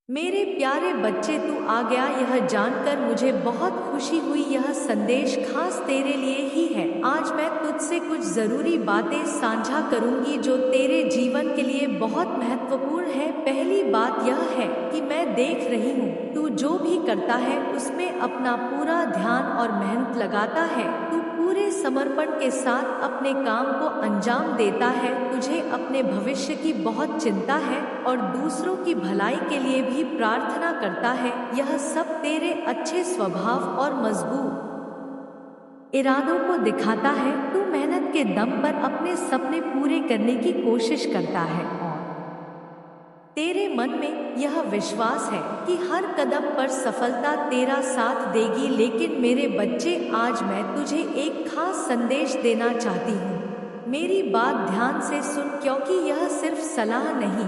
मेरे प्यारे बच्चे, तू आ गया यह जानकर मुझे बहुत खुशी हुई। यह संदेश खास तेरे लिए ही है। आज मैं तुझसे कुछ ज़रूरी बातें साझा करूंगी जो तेरे जीवन के लिए बहुत महत्वपूर्ण है। पहली बात यह है कि मैं देख रही हूँ तू जो भी करता है उसमें अपना पूरा ध्यान और मेहनत लगाता है। तू पूरे समर्पण के साथ अपने काम को अंजाम देता है। तुझे अपने भविष्य की बहुत चिंता है और दूसरों की भलाई के लिए भी प्रार्थना करता है। यह सब तेरे अच्छे स्वभाव और मजबूत इरादों को दिखाता है। तू मेहनत के दम पर अपने सपने पूरे करने की कोशिश करता है और तेरे मन में यह विश्वास है कि हर कदम पर सफलता तेरा साथ देगी। लेकिन मेरे बच्चे, आज मैं तुझे एक खास संदेश देना चाहती हूँ। मेरी बात ध्यान से सुन, क्योंकि यह सिर्फ सलाह नहीं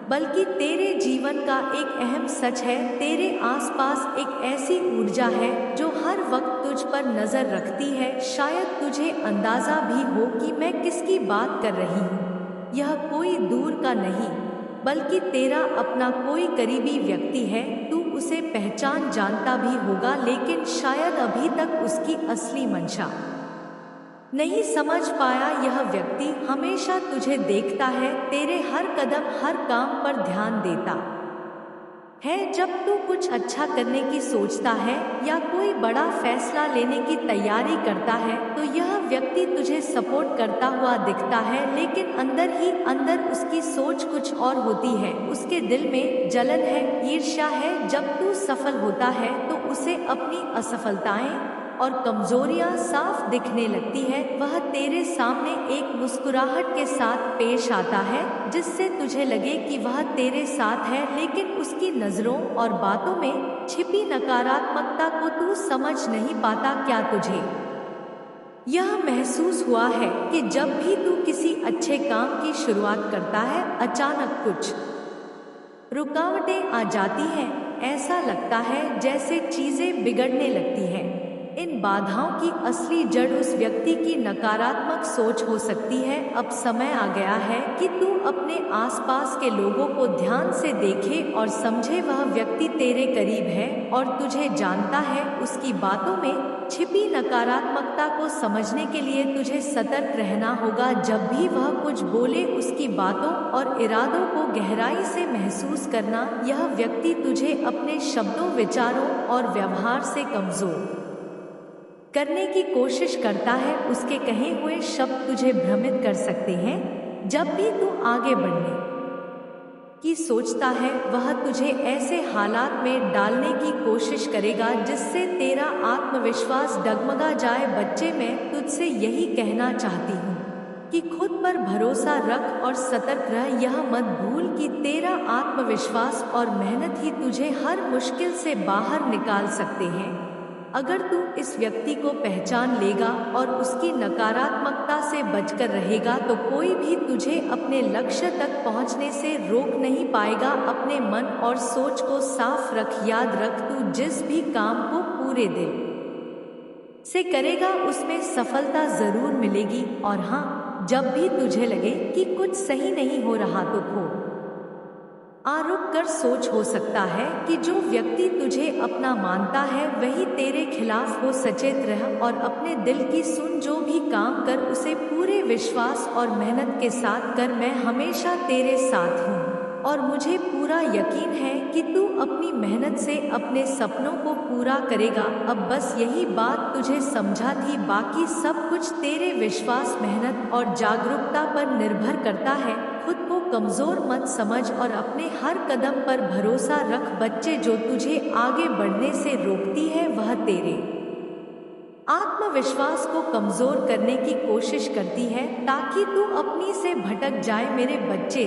बल्कि तेरे जीवन का एक अहम सच है। तेरे आसपास एक ऐसी ऊर्जा है जो हर वक्त तुझ पर नजर रखती है। शायद तुझे अंदाजा भी हो कि मैं किसकी बात कर रही हूँ। यह कोई दूर का नहीं बल्कि तेरा अपना कोई करीबी व्यक्ति है। तू उसे पहचान जानता भी होगा, लेकिन शायद अभी तक उसकी असली मंशा नहीं समझ पाया। यह व्यक्ति हमेशा तुझे देखता है, तेरे हर कदम हर काम पर ध्यान देता है। जब तू कुछ अच्छा करने की सोचता है या कोई बड़ा फैसला लेने की तैयारी करता है तो यह व्यक्ति तुझे सपोर्ट करता हुआ दिखता है, लेकिन अंदर ही अंदर उसकी सोच कुछ और होती है। उसके दिल में जलन है, ईर्ष्या है। जब तू सफल होता है तो उसे अपनी असफलताएं और कमजोरियां साफ दिखने लगती है। वह तेरे सामने एक मुस्कुराहट के साथ पेश आता है जिससे तुझे लगे कि वह तेरे साथ है, लेकिन उसकी नजरों और बातों में छिपी नकारात्मकता को तू समझ नहीं पाता। क्या तुझे यह महसूस हुआ है कि जब भी तू किसी अच्छे काम की शुरुआत करता है अचानक कुछ रुकावटें आ जाती हैं? ऐसा लगता है जैसे चीजें बिगड़ने लगती हैं। इन बाधाओं की असली जड़ उस व्यक्ति की नकारात्मक सोच हो सकती है। अब समय आ गया है कि तू अपने आसपास के लोगों को ध्यान से देखे और समझे। वह व्यक्ति तेरे करीब है और तुझे जानता है। उसकी बातों में छिपी नकारात्मकता को समझने के लिए तुझे सतर्क रहना होगा। जब भी वह कुछ बोले, उसकी बातों और इरादों को गहराई से महसूस करना। यह व्यक्ति तुझे अपने शब्दों, विचारों और व्यवहार से कमजोर करने की कोशिश करता है। उसके कहे हुए शब्द तुझे भ्रमित कर सकते हैं। जब भी तू आगे बढ़ने की सोचता है वह तुझे ऐसे हालात में डालने की कोशिश करेगा जिससे तेरा आत्मविश्वास डगमगा जाए। बच्चे, मैं तुझसे यही कहना चाहती हूँ कि खुद पर भरोसा रख और सतर्क रह। यह मत भूल कि तेरा आत्मविश्वास और मेहनत ही तुझे हर मुश्किल से बाहर निकाल सकते हैं। अगर तू इस व्यक्ति को पहचान लेगा और उसकी नकारात्मकता से बचकर रहेगा तो कोई भी तुझे अपने लक्ष्य तक पहुंचने से रोक नहीं पाएगा। अपने मन और सोच को साफ रख। याद रख, तू जिस भी काम को पूरे दिल से करेगा उसमें सफलता जरूर मिलेगी। और हाँ, जब भी तुझे लगे कि कुछ सही नहीं हो रहा तो रुक कर सोच। हो सकता है कि जो व्यक्ति तुझे अपना मानता है वही तेरे खिलाफ हो। सचेत रह और अपने दिल की सुन। जो भी काम कर उसे पूरे विश्वास और मेहनत के साथ कर। मैं हमेशा तेरे साथ हूँ और मुझे पूरा यकीन है कि तू अपनी मेहनत से अपने सपनों को पूरा करेगा। अब बस यही बात तुझे समझा थी, बाकी सब कुछ तेरे विश्वास, मेहनत और जागरूकता पर निर्भर करता है। खुद को कमजोर मत समझ और अपने हर कदम पर भरोसा रख। बच्चे, जो तुझे आगे बढ़ने से रोकती है वह तेरे आत्मविश्वास को कमजोर करने की कोशिश करती है ताकि तू अपनी से भटक जाए। मेरे बच्चे,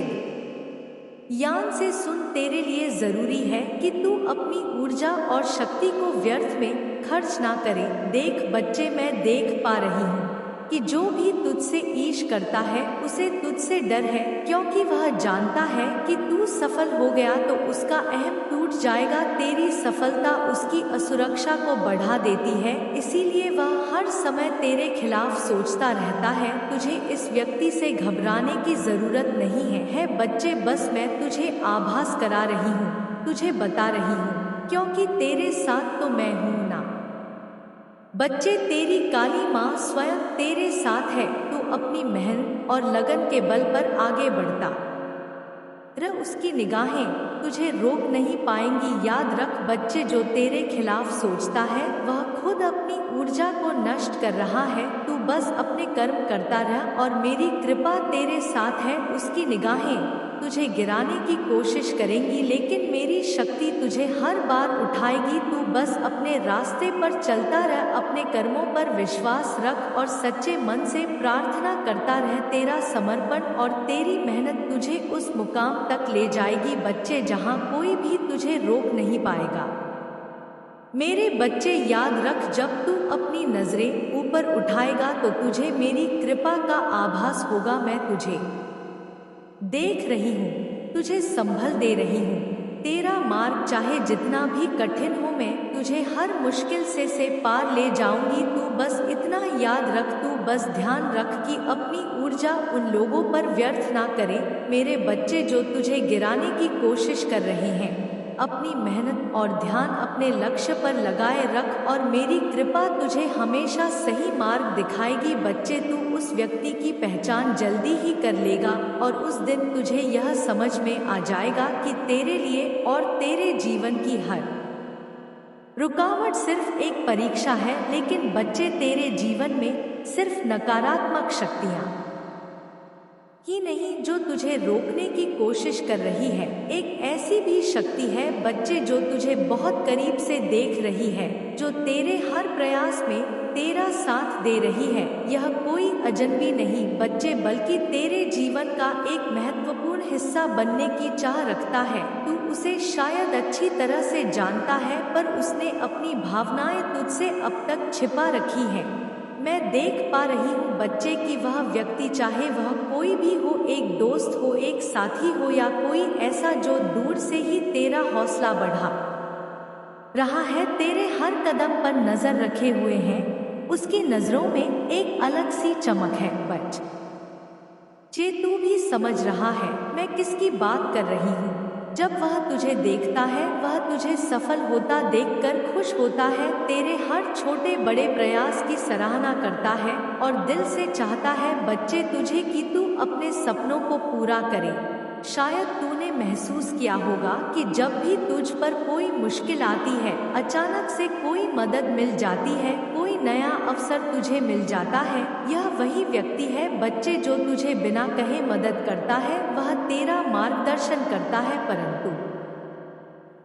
ध्यान से सुन, तेरे लिए जरूरी है कि तू अपनी ऊर्जा और शक्ति को व्यर्थ में खर्च ना करे। देख बच्चे, मैं देख पा रही हूँ कि जो भी तुझसे ईर्ष्या करता है उसे तुझसे डर है, क्योंकि वह जानता है कि तू सफल हो गया तो उसका अहम टूट जाएगा। तेरी सफलता उसकी असुरक्षा को बढ़ा देती है, इसीलिए वह हर समय तेरे खिलाफ सोचता रहता है। तुझे इस व्यक्ति से घबराने की जरूरत नहीं है। बच्चे, बस मैं तुझे आभास करा रही हूँ तुझे बता रही हूँ, क्योंकि तेरे साथ तो मैं हूँ ना। बच्चे, तेरी काली माँ स्वयं तेरे साथ है। तू अपनी मेहनत और लगन के बल पर आगे बढ़ता रह, उसकी निगाहें तुझे रोक नहीं पाएंगी। याद रख बच्चे, जो तेरे खिलाफ सोचता है वह खुद अपनी ऊर्जा को नष्ट कर रहा है। तू बस अपने कर्म करता रह और मेरी कृपा तेरे साथ है। उसकी निगाहें तुझे गिराने की कोशिश करेंगी, लेकिन मेरी शक्ति तुझे हर बार उठाएगी। तू बस अपने रास्ते पर चलता रह, अपने कर्मों पर विश्वास रख और सच्चे मन से प्रार्थना करता रह। तेरा समर्पण और तेरी मेहनत तुझे उस मुकाम तक ले जाएगी बच्चे, जहां कोई भी तुझे रोक नहीं पाएगा। मेरे बच्चे, याद रख, जब तू अपनी नजरें ऊपर उठाएगा तो तुझे मेरी कृपा का आभास होगा। मैं तुझे देख रही हूँ, तुझे संभल दे रही हूँ। तेरा मार्ग चाहे जितना भी कठिन हो, मैं तुझे हर मुश्किल से पार ले जाऊंगी। तू बस इतना याद रख, तू बस ध्यान रख कि अपनी ऊर्जा उन लोगों पर व्यर्थ ना करे। मेरे बच्चे, जो तुझे गिराने की कोशिश कर रहे हैं, अपनी मेहनत और ध्यान अपने लक्ष्य पर लगाए रख और मेरी कृपा तुझे हमेशा सही मार्ग दिखाएगी। बच्चे, तू उस व्यक्ति की पहचान जल्दी ही कर लेगा और उस दिन तुझे यह समझ में आ जाएगा कि तेरे लिए और तेरे जीवन की हर रुकावट सिर्फ एक परीक्षा है। लेकिन बच्चे, तेरे जीवन में सिर्फ नकारात्मक शक्तियाँ ही नहीं जो तुझे रोकने की कोशिश कर रही है, एक ऐसी भी शक्ति है बच्चे जो तुझे बहुत करीब से देख रही है, जो तेरे हर प्रयास में तेरा साथ दे रही है। यह कोई अजनबी नहीं बच्चे, बल्कि तेरे जीवन का एक महत्वपूर्ण हिस्सा बनने की चाह रखता है। तू उसे शायद अच्छी तरह से जानता है, पर उसने अपनी भावनाएं तुझसे अब तक छिपा रखी हैं। मैं देख पा रही हूँ बच्चे कि वह व्यक्ति, चाहे वह कोई भी हो, एक दोस्त हो, एक साथी हो या कोई ऐसा जो दूर से ही तेरा हौसला बढ़ा रहा है, तेरे हर कदम पर नजर रखे हुए हैं। उसकी नजरों में एक अलग सी चमक है। बच्चे, तू भी समझ रहा है मैं किसकी बात कर रही हूँ। जब वह तुझे देखता है, वह तुझे सफल होता देखकर खुश होता है, तेरे हर छोटे बड़े प्रयास की सराहना करता है और दिल से चाहता है बच्चे तुझे कि तू अपने सपनों को पूरा करे। शायद तूने महसूस किया होगा कि जब भी तुझ पर कोई मुश्किल आती है, अचानक से कोई मदद मिल जाती है, कोई नया अवसर तुझे मिल जाता है। यह वही व्यक्ति है बच्चे जो तुझे बिना कहे मदद करता है, वह तेरा मार्गदर्शन करता है, परंतु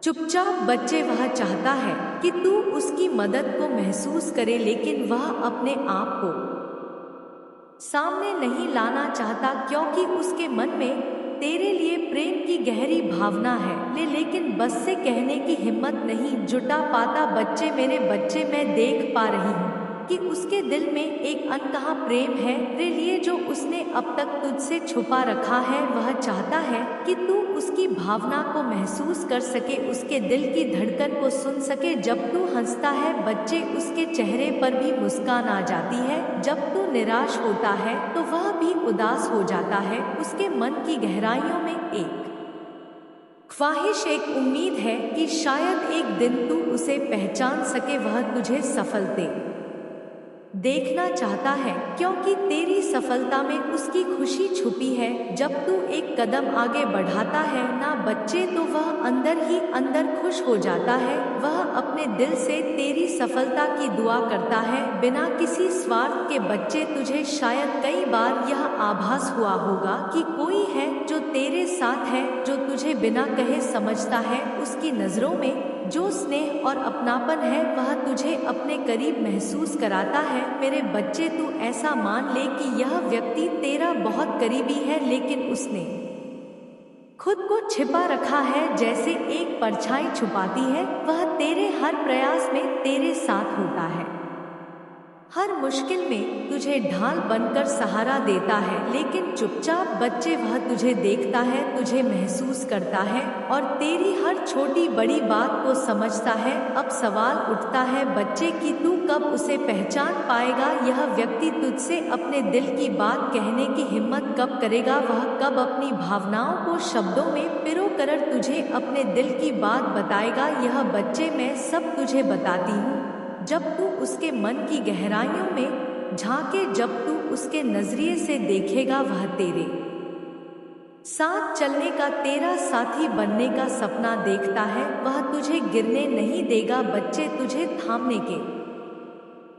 चुपचाप। बच्चे, वह चाहता है कि तू उसकी मदद को महसूस करे, लेकिन वह अपने आप को सामने नहीं लाना चाहता, क्योंकि उसके मन में तेरे लिए प्रेम की गहरी भावना है, लेकिन बस से कहने की हिम्मत नहीं जुटा पाता। बच्चे, मेरे बच्चे, मैं देख पा रही हूँ कि उसके दिल में एक अनकहा प्रेम है तेरे लिए, जो उसने अब तक तुझसे छुपा रखा है। वह चाहता है कि तू उसकी भावना को महसूस कर सके, उसके दिल की धड़कन को सुन सके। जब तू हंसता है बच्चे, उसके चेहरे पर भी मुस्कान आ जाती है। जब तू निराश होता है तो वह भी उदास हो जाता है। उसके मन की गहराइयों में एक ख्वाहिश, एक उम्मीद है कि शायद एक दिन तू उसे पहचान सके। वह तुझे सफल देखना चाहता है, क्योंकि तेरी सफलता में उसकी खुशी छुपी है। जब तू एक कदम आगे बढ़ाता है ना बच्चे, तो वह अंदर ही अंदर खुश हो जाता है। वह अपने दिल से तेरी सफलता की दुआ करता है, बिना किसी स्वार्थ के। बच्चे, तुझे शायद कई बार यह आभास हुआ होगा कि कोई है जो तेरे साथ है, जो तुझे बिना कहे समझता है। उसकी नजरों में जो स्नेह और अपनापन है, वह तुझे अपने करीब महसूस कराता है। मेरे बच्चे, तू ऐसा मान ले कि यह व्यक्ति तेरा बहुत करीबी है, लेकिन उसने खुद को छिपा रखा है, जैसे एक परछाई छुपाती है। वह तेरे हर प्रयास में तेरे साथ होता है। हर मुश्किल में तुझे ढाल बनकर सहारा देता है, लेकिन चुपचाप बच्चे वह तुझे देखता है, तुझे महसूस करता है और तेरी हर छोटी बड़ी बात को समझता है। अब सवाल उठता है बच्चे कि तू कब उसे पहचान पाएगा? यह व्यक्ति तुझसे अपने दिल की बात कहने की हिम्मत कब करेगा? वह कब अपनी भावनाओं को शब्दों में पिरोकर तुझे अपने दिल की बात बताएगा? यह बच्चे मैं सब तुझे बताती हूँ। जब तू उसके मन की गहराइयों में झांके, जब तू उसके नजरिए से देखेगा, वह तेरे साथ चलने का, तेरा साथी बनने का सपना देखता है। वह तुझे गिरने नहीं देगा बच्चे, तुझे थामने के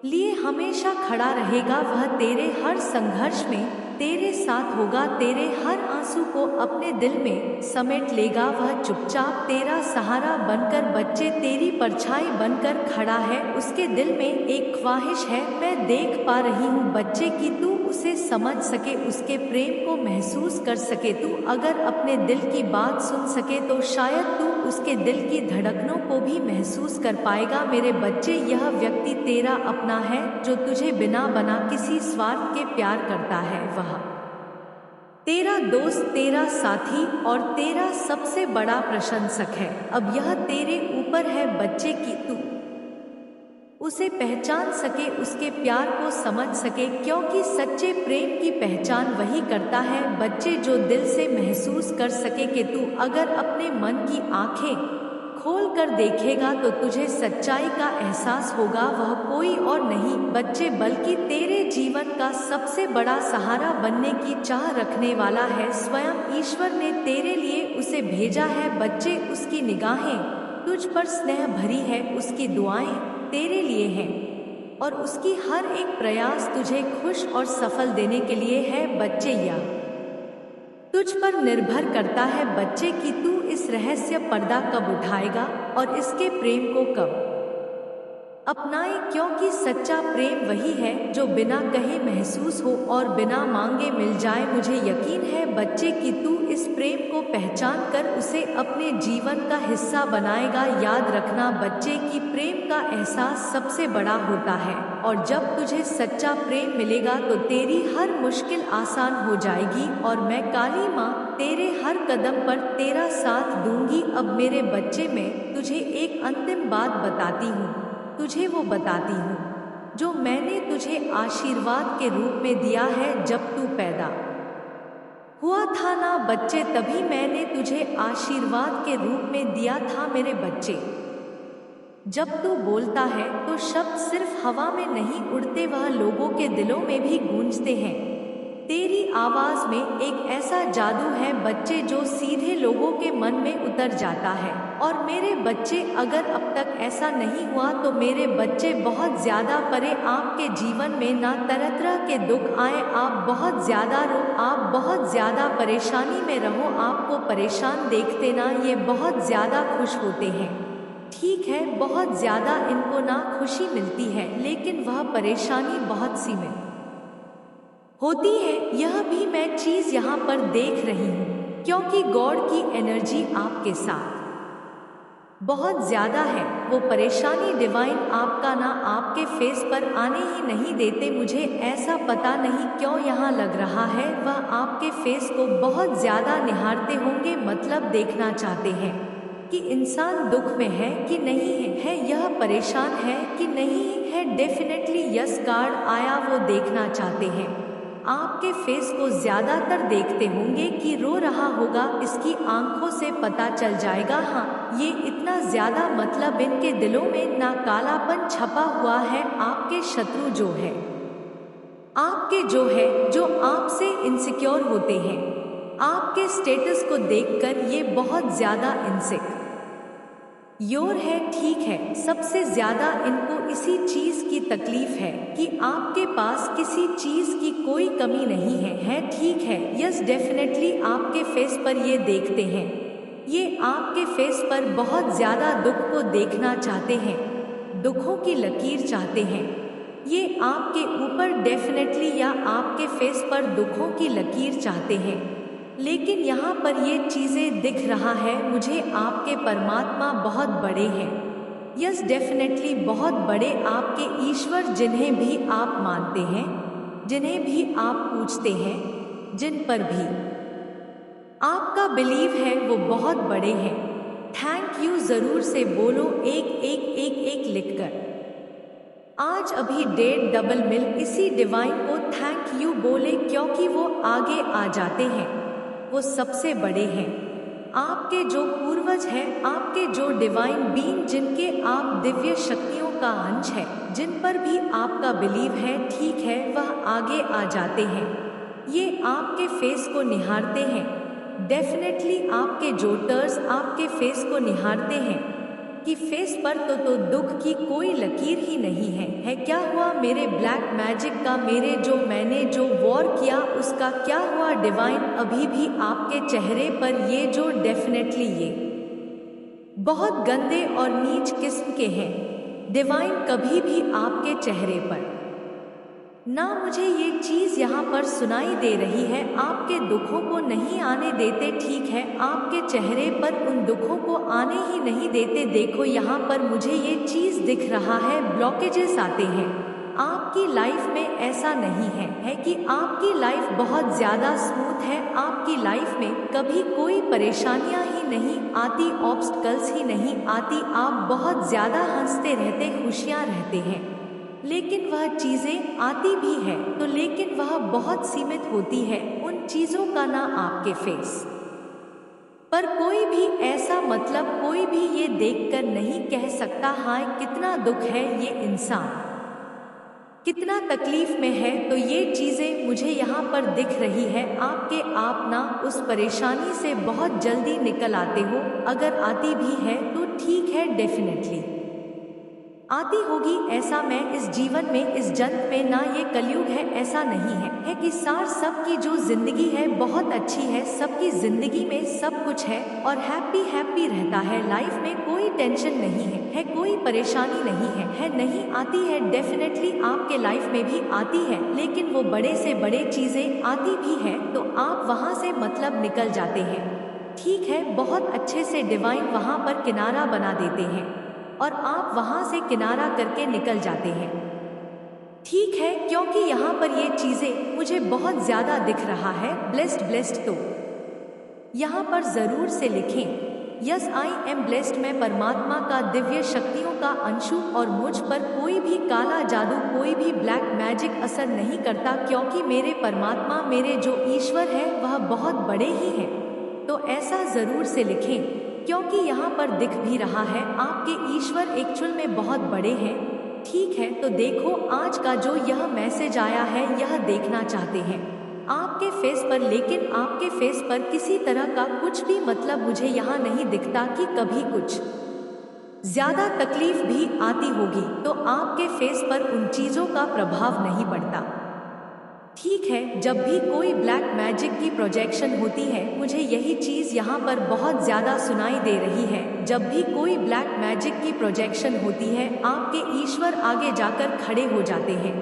लिए हमेशा खड़ा रहेगा। वह तेरे हर संघर्ष में तेरे साथ होगा, तेरे हर आंसू को अपने दिल में समेट लेगा। वह चुपचाप तेरा सहारा बनकर बच्चे तेरी परछाई बनकर खड़ा है। उसके दिल में एक ख्वाहिश है, मैं देख पा रही हूँ बच्चे, कि तू उसे समझ सके, उसके प्रेम को महसूस कर सके। तू अगर अपने दिल की बात सुन सके तो शायद तू उसके दिल की धड़कनों को भी महसूस कर पाएगा। मेरे बच्चे, यह व्यक्ति तेरा अपना है जो तुझे बिना बना किसी स्वार्थ के प्यार करता है। वह तेरा दोस्त, तेरा साथी और तेरा सबसे बड़ा प्रशंसक है। अब यह तेरे ऊपर है बच्चे कि तू उसे पहचान सके, उसके प्यार को समझ सके, क्योंकि सच्चे प्रेम की पहचान वही करता है बच्चे जो दिल से महसूस कर सके कि तू अगर अपने मन की आंखें खोल कर देखेगा तो तुझे सच्चाई का एहसास होगा। वह कोई और नहीं बच्चे बल्कि तेरे जीवन का सबसे बड़ा सहारा बनने की चाह रखने वाला है। स्वयं ईश्वर ने तेरे लिए उसे भेजा है बच्चे। उसकी निगाहें तुझ पर स्नेह भरी है, उसकी दुआएं तेरे लिए हैं और उसकी हर एक प्रयास तुझे खुश और सफल देने के लिए है बच्चे। यह तुझ पर निर्भर करता है बच्चे कि तू इस रहस्य पर्दा कब उठाएगा और इसके प्रेम को कब अपनाए, क्योंकि सच्चा प्रेम वही है जो बिना कहे महसूस हो और बिना मांगे मिल जाए। मुझे यकीन है बच्चे कि तू इस प्रेम को पहचान कर उसे अपने जीवन का हिस्सा बनाएगा। याद रखना बच्चे कि प्रेम का एहसास सबसे बड़ा होता है और जब तुझे सच्चा प्रेम मिलेगा तो तेरी हर मुश्किल आसान हो जाएगी और मैं काली माँ तेरे हर कदम पर तेरा साथ दूंगी। अब मेरे बच्चे, मैं तुझे एक अंतिम बात बताती हूँ, तुझे वो बताती हूँ जो मैंने तुझे आशीर्वाद के रूप में दिया है जब तू पैदा हुआ था ना बच्चे, तभी मैंने तुझे आशीर्वाद के रूप में दिया था मेरे बच्चे। जब तू बोलता है तो शब्द सिर्फ हवा में नहीं उड़ते, वह लोगों के दिलों में भी गूंजते हैं। तेरी आवाज में एक ऐसा जादू है बच्चे जो सीधे लोगों के मन में उतर जाता है। और मेरे बच्चे, अगर अब तक ऐसा नहीं हुआ तो मेरे बच्चे बहुत ज्यादा परे आपके जीवन में ना तरह तरह के दुख आए, आप बहुत ज्यादा रो, आप बहुत ज्यादा परेशानी में रहो, आपको परेशान देखते ना ये बहुत ज्यादा खुश होते हैं। ठीक है, बहुत ज्यादा इनको ना खुशी मिलती है, लेकिन वह परेशानी बहुत सी में होती है। यह भी मैं चीज यहाँ पर देख रही हूँ, क्योंकि गॉड की एनर्जी आपके साथ बहुत ज्यादा है। वो परेशानी डिवाइन आपका ना आपके फेस पर आने ही नहीं देते। मुझे ऐसा पता नहीं क्यों यहाँ लग रहा है वह आपके फेस को बहुत ज्यादा निहारते होंगे, मतलब देखना चाहते हैं कि इंसान दुख में है कि नहीं है, यह परेशान है कि नहीं है। डेफिनेटली यस कार्ड आया, वो देखना चाहते हैं। आपके फेस को ज्यादातर देखते होंगे कि रो रहा होगा, इसकी आंखों से पता चल जाएगा। हाँ, ये इतना ज्यादा, मतलब इनके दिलों में ना कालापन छपा हुआ है। आपके शत्रु जो है, आपके जो आपसे इनसिक्योर होते हैं, आपके स्टेटस को देखकर ये बहुत ज्यादा इनसिक्योर है। ठीक है, सबसे ज्यादा इनको इसी चीज की तकलीफ है कि आपके पास किसी चीज की कोई कमी नहीं है। ठीक है, यस डेफिनेटली आपके फेस पर ये देखते हैं, ये आपके फेस पर बहुत ज्यादा दुख को देखना चाहते हैं, दुखों की लकीर चाहते हैं। ये आपके ऊपर डेफिनेटली या आपके फेस पर दुखों की लकीर चाहते हैं। लेकिन यहाँ पर ये चीजें दिख रहा है मुझे, आपके परमात्मा बहुत बड़े हैं। यस डेफिनेटली बहुत बड़े आपके ईश्वर जिन्हें भी आप मानते हैं, जिन्हें भी आप पूछते हैं, जिन पर भी आपका बिलीव है वो बहुत बड़े हैं। थैंक यू जरूर से बोलो एक एक एक एक लिखकर। आज अभी 1.5 मिल इसी डिवाइन को थैंक यू बोले क्योंकि वो आगे आ जाते हैं, वो सबसे बड़े हैं। आपके जो पूर्वज हैं, आपके जो डिवाइन बीइंग जिनके आप दिव्य शक्तियों का अंश है, जिन पर भी आपका बिलीव है, ठीक है, वह आगे आ जाते हैं। ये आपके फेस को निहारते हैं। डेफिनेटली आपके जोटर्स आपके फेस को निहारते हैं कि फेस पर तो दुख की कोई लकीर ही नहीं है क्या हुआ मेरे ब्लैक मैजिक का, मेरे जो मैंने जो वॉर किया उसका क्या हुआ डिवाइन? अभी भी आपके चेहरे पर ये जो डेफिनेटली ये बहुत गंदे और नीच किस्म के हैं डिवाइन, कभी भी आपके चेहरे पर ना मुझे ये चीज़ यहाँ पर सुनाई दे रही है, आपके दुखों को नहीं आने देते, ठीक है, आपके चेहरे पर उन दुखों को आने ही नहीं देते। देखो यहाँ पर मुझे ये चीज़ दिख रहा है, ब्लॉकेजेस आते हैं आपकी लाइफ में। ऐसा नहीं है कि आपकी लाइफ बहुत ज़्यादा स्मूथ है, आपकी लाइफ में कभी कोई परेशानियाँ ही नहीं आती, ऑब्स्टकल्स ही नहीं आती, आप बहुत ज़्यादा हंसते रहते, खुशियाँ रहते हैं। लेकिन वह चीज़ें आती भी है तो लेकिन वह बहुत सीमित होती है, उन चीज़ों का ना आपके फेस पर कोई भी ऐसा मतलब कोई भी ये देखकर नहीं कह सकता हाँ कितना दुख है ये इंसान, कितना तकलीफ में है। तो ये चीज़ें मुझे यहाँ पर दिख रही है आपके, आप ना उस परेशानी से बहुत जल्दी निकल आते हो। अगर आती भी है तो ठीक है, डेफिनेटली आती होगी, ऐसा मैं इस जीवन में इस जन्म में ना ये कलयुग है ऐसा नहीं है कि सार सबकी जो जिंदगी है बहुत अच्छी है, सबकी जिंदगी में सब कुछ है और हैप्पी रहता है, लाइफ में कोई टेंशन नहीं है कोई परेशानी नहीं है नहीं आती है, डेफिनेटली आपके लाइफ में भी आती है, लेकिन वो बड़े से बड़े चीजें आती भी है तो आप वहाँ से मतलब निकल जाते हैं, ठीक है, बहुत अच्छे से डिवाइन वहाँ पर किनारा बना देते हैं और आप वहां से किनारा करके निकल जाते हैं, ठीक है, क्योंकि यहाँ पर ये चीजें मुझे बहुत ज्यादा दिख रहा है। ब्लेस्ड तो यहाँ पर जरूर से लिखें, यस आई एम ब्लेस्ड, मैं परमात्मा का दिव्य शक्तियों का अंशु और मुझ पर कोई भी काला जादू कोई भी ब्लैक मैजिक असर नहीं करता, क्योंकि मेरे परमात्मा मेरे जो ईश्वर है वह बहुत बड़े ही हैं। तो ऐसा जरूर से लिखें क्योंकि यहाँ पर दिख भी रहा है आपके ईश्वर एक्चुअल में बहुत बड़े हैं, ठीक है। तो देखो आज का जो यह मैसेज आया है यह देखना चाहते हैं आपके फेस पर, लेकिन आपके फेस पर किसी तरह का कुछ भी मतलब मुझे यहाँ नहीं दिखता कि कभी कुछ ज्यादा तकलीफ भी आती होगी तो आपके फेस पर उन चीजों का प्रभाव नहीं पड़ता, ठीक है। जब भी कोई ब्लैक मैजिक की प्रोजेक्शन होती है मुझे यही चीज़ यहाँ पर बहुत ज़्यादा सुनाई दे रही है, जब भी कोई ब्लैक मैजिक की प्रोजेक्शन होती है आपके ईश्वर आगे जाकर खड़े हो जाते हैं,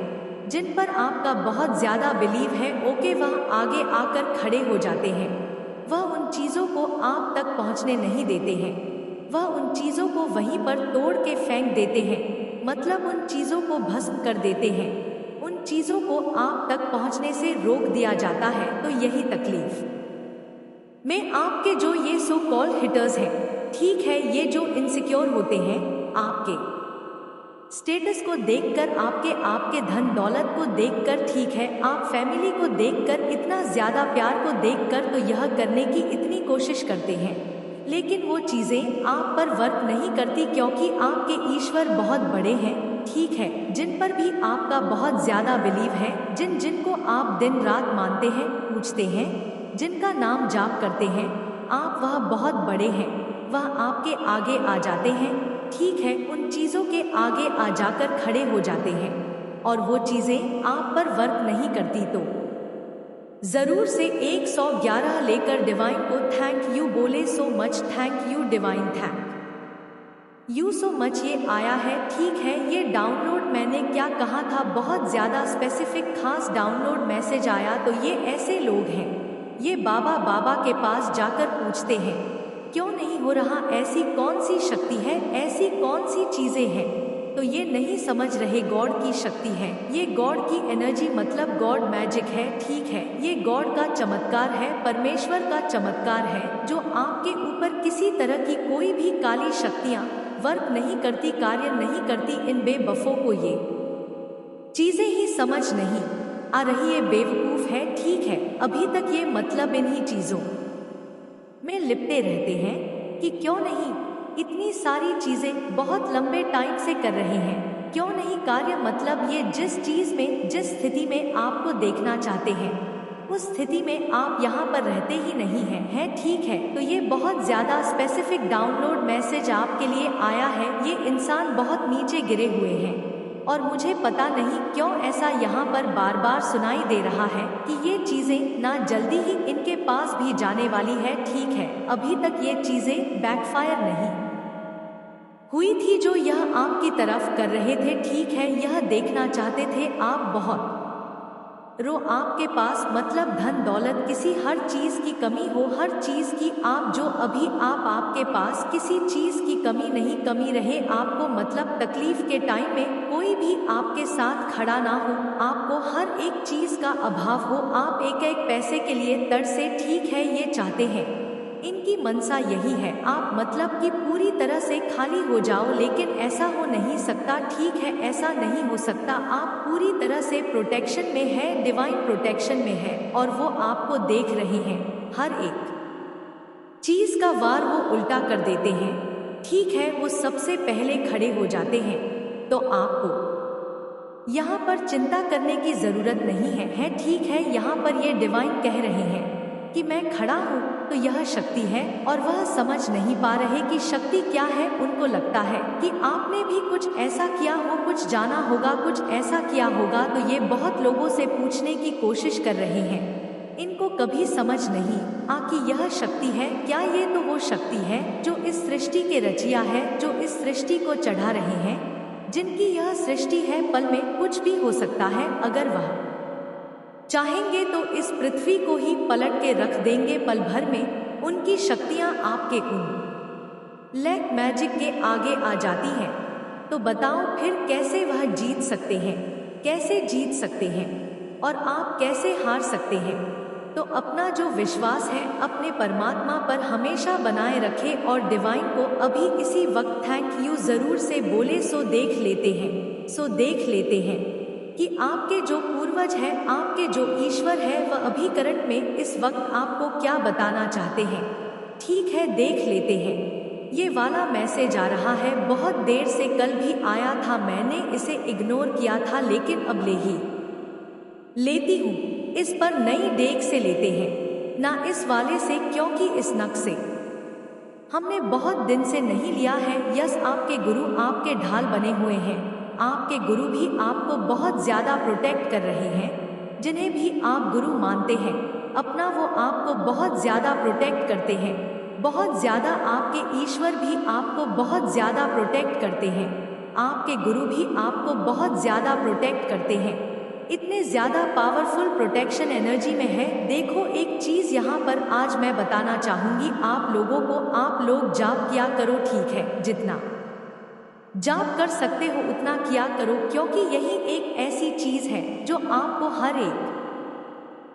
जिन पर आपका बहुत ज़्यादा बिलीव है, ओके, वह आगे आकर खड़े हो जाते हैं, वह उन चीज़ों को आप तक पहुँचने नहीं देते हैं, वह उन चीज़ों को वहीं पर तोड़ के फेंक देते हैं, मतलब उन चीज़ों को भस्म कर देते हैं, उन चीजों को आप तक पहुंचने से रोक दिया जाता है। तो यही तकलीफ में आपके जो ये सो कॉल्ड हिटर्स हैं, ठीक है, ये जो इनसिक्योर होते हैं आपके स्टेटस को देखकर, आपके धन दौलत को देखकर, ठीक है, आप फैमिली को देखकर, इतना ज्यादा प्यार को देखकर, तो यह करने की इतनी कोशिश करते हैं, लेकिन वो चीजें आप पर वर्क नहीं करती क्योंकि आपके ईश्वर बहुत बड़े हैं, ठीक है, जिन पर भी आपका बहुत ज्यादा बिलीव है, जिनको आप दिन रात मानते हैं, पूछते हैं, जिनका नाम जाप करते हैं आप, वह बहुत बड़े हैं, वह आपके आगे आ जाते हैं, ठीक है, उन चीज़ों के आगे आ जाकर खड़े हो जाते हैं और वो चीज़ें आप पर वर्क नहीं करती। तो ज़रूर से 111 लेकर डिवाइन को थैंक यू बोले, so much thank you divine, thank you so much. ये आया है, ठीक है, ये डाउनलोड मैंने क्या कहा था, बहुत ज़्यादा स्पेसिफिक खास डाउनलोड मैसेज आया। तो ये ऐसे लोग हैं, ये बाबा के पास जाकर पूछते हैं क्यों नहीं हो रहा? ऐसी कौन सी शक्ति है, ऐसी कौन सी चीजें हैं? तो ये नहीं समझ रहे गॉड की शक्ति है, ये गॉड की एनर्जी मतलब गॉड मैजिक है। ठीक है, ये गॉड का चमत्कार है, परमेश्वर का चमत्कार है, जो आपके ऊपर किसी तरह की कोई भी काली शक्तियां वर्क नहीं करती, कार्य नहीं करती। इन बेवफों को ये चीजें ही समझ नहीं आ रही, ये बेवकूफ है। ठीक है, अभी तक ये मतलब इन्हीं चीजों में लिपटे रहते हैं कि क्यों नहीं इतनी सारी चीजें बहुत लंबे टाइम से कर रहे हैं, क्यों नहीं कार्य? मतलब ये जिस चीज में, जिस स्थिति में आपको देखना चाहते हैं, उस स्थिति में आप यहाँ पर रहते ही नहीं हैं, है? ठीक है, तो ये बहुत ज्यादा स्पेसिफिक डाउनलोड मैसेज आपके लिए आया है। ये इंसान बहुत नीचे गिरे हुए हैं और मुझे पता नहीं क्यों ऐसा यहाँ पर बार बार सुनाई दे रहा है कि ये चीजें ना जल्दी ही इनके पास भी जाने वाली है। ठीक है, अभी तक ये चीजें बैकफायर नहीं हुई थी जो यह आपकी तरफ कर रहे थे। ठीक है, यह देखना चाहते थे आप बहुत आपके पास मतलब धन दौलत, किसी हर चीज की कमी हो, हर चीज की आप जो अभी आपके पास किसी चीज की कमी नहीं, कमी रहे आपको मतलब तकलीफ के टाइम में कोई भी आपके साथ खड़ा ना हो, आपको हर एक चीज का अभाव हो, आप एक एक पैसे के लिए तरसे। ठीक है, ये चाहते हैं, इनकी मनसा यही है, आप मतलब कि पूरी तरह से खाली हो जाओ, लेकिन ऐसा हो नहीं सकता। ठीक है, ऐसा नहीं हो सकता, आप पूरी तरह से प्रोटेक्शन में है, डिवाइन प्रोटेक्शन में है और वो आपको देख रहे हैं, हर एक चीज का वार वो उल्टा कर देते हैं। ठीक है, वो सबसे पहले खड़े हो जाते हैं, तो आपको यहाँ पर चिंता करने की जरूरत नहीं है। ठीक है, यहाँ पर ये डिवाइन कह रहे हैं कि मैं खड़ा हूँ, तो यह शक्ति है और वह समझ नहीं पा रहे कि शक्ति क्या है। उनको लगता है कि आपने भी कुछ ऐसा किया हो, कुछ जाना होगा, कुछ ऐसा किया होगा, तो ये बहुत लोगों से पूछने की कोशिश कर रहे हैं। इनको कभी समझ नहीं आ कि यह शक्ति है क्या, ये तो वो शक्ति है जो इस सृष्टि के रचिया है, जो इस सृष्टि को चढ़ा रहे हैं, जिनकी यह सृष्टि है। पल में कुछ भी हो सकता है, अगर वह चाहेंगे तो इस पृथ्वी को ही पलट के रख देंगे पल भर में। उनकी शक्तियां आपके उन ब्लैक मैजिक के आगे आ जाती हैं। तो बताओ फिर कैसे वह जीत सकते हैं, कैसे जीत सकते हैं और आप कैसे हार सकते हैं? तो अपना जो विश्वास है अपने परमात्मा पर हमेशा बनाए रखें और डिवाइन को अभी इसी वक्त थैंक यू जरूर से बोले। सो देख लेते हैं कि आपके जो पूर्वज हैं, आपके जो ईश्वर है, वह अभी करंट में इस वक्त आपको क्या बताना चाहते हैं। ठीक है, देख लेते हैं। ये वाला मैसेज आ रहा है, बहुत देर से, कल भी आया था, मैंने इसे इग्नोर किया था, लेकिन अब ले ही लेती हूँ। इस पर नई डेक से लेते हैं, ना इस वाले से, क्योंकि इस नक से हमने बहुत दिन से नहीं लिया है। यस, आपके गुरु आपके ढाल बने हुए हैं, आपके गुरु भी आपको बहुत ज्यादा प्रोटेक्ट कर रहे हैं। जिन्हें भी आप गुरु मानते हैं अपना, वो आपको बहुत ज्यादा प्रोटेक्ट करते हैं, बहुत ज्यादा। आपके ईश्वर भी आपको बहुत ज्यादा प्रोटेक्ट करते हैं, आपके गुरु भी आपको बहुत ज्यादा प्रोटेक्ट करते हैं। इतने ज्यादा पावरफुल प्रोटेक्शन एनर्जी में है। देखो, एक चीज यहाँ पर आज मैं बताना चाहूंगी आप लोगों को, आप लोग जाप किया करो। ठीक है, जितना जाप कर सकते हो उतना किया करो, क्योंकि यही एक ऐसी चीज है जो आपको हर एक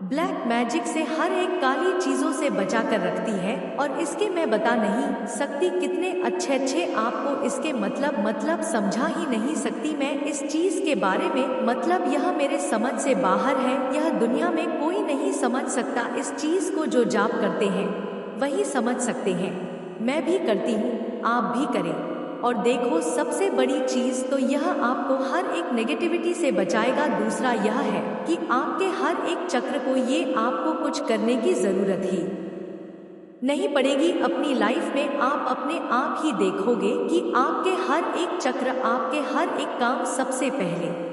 ब्लैक मैजिक से, हर एक काली चीजों से बचा कर रखती है। और इसके मैं बता नहीं सकती कितने अच्छे आपको इसके मतलब समझा ही नहीं सकती मैं इस चीज के बारे में। मतलब यह मेरे समझ से बाहर है, यह दुनिया में कोई नहीं समझ सकता। इस चीज को जो जाप करते हैं वही समझ सकते हैं। मैं भी करती हूँ, आप भी करें। और देखो, सबसे बड़ी चीज तो यह आपको हर एक नेगेटिविटी से बचाएगा। दूसरा यह है कि आपके हर एक चक्र को ये आपको कुछ करने की जरूरत ही नहीं पड़ेगी अपनी लाइफ में। आप अपने आप ही देखोगे कि आपके हर एक चक्र, आपके हर एक काम सबसे पहले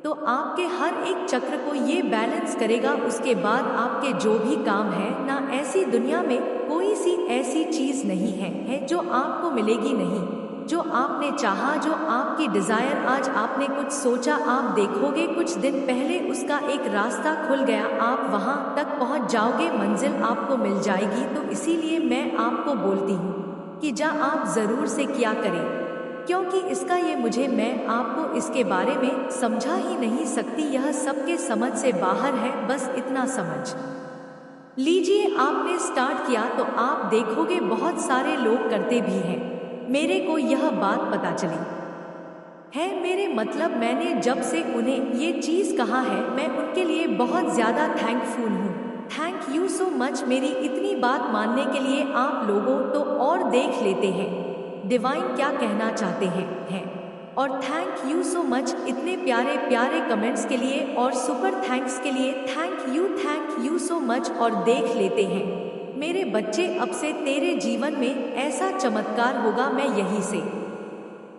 तो आपके हर एक चक्र को ये बैलेंस करेगा। उसके बाद आपके जो भी काम है ना, ऐसी दुनिया में कोई सी ऐसी चीज नहीं है जो आपको मिलेगी नहीं। जो आपने चाहा, जो आपकी डिजायर, आज आपने कुछ सोचा, आप देखोगे कुछ दिन पहले उसका एक रास्ता खुल गया, आप वहां तक पहुंच जाओगे, मंजिल आपको मिल जाएगी। तो इसीलिए मैं आपको बोलती हूँ कि जा आप जरूर से किया करें, क्योंकि इसका ये मैं आपको इसके बारे में समझा ही नहीं सकती, यह सबके समझ से बाहर है। बस इतना समझ लीजिए, आपने स्टार्ट किया तो आप देखोगे बहुत सारे लोग करते भी हैं। मेरे को यह बात पता चली है, मेरे मतलब मैंने जब से उन्हें ये चीज कहा है, मैं उनके लिए बहुत ज्यादा थैंकफुल हूँ। थैंक यू सो मच मेरी इतनी बात मानने के लिए आप लोगों। तो और देख लेते हैं डिवाइन क्या कहना चाहते हैं। और थैंक यू सो मच इतने प्यारे प्यारे कमेंट्स के लिए और सुपर थैंक्स के लिए। Thank you so much. और देख लेते हैं मेरे बच्चे, अब से तेरे जीवन में ऐसा चमत्कार होगा, मैं यही से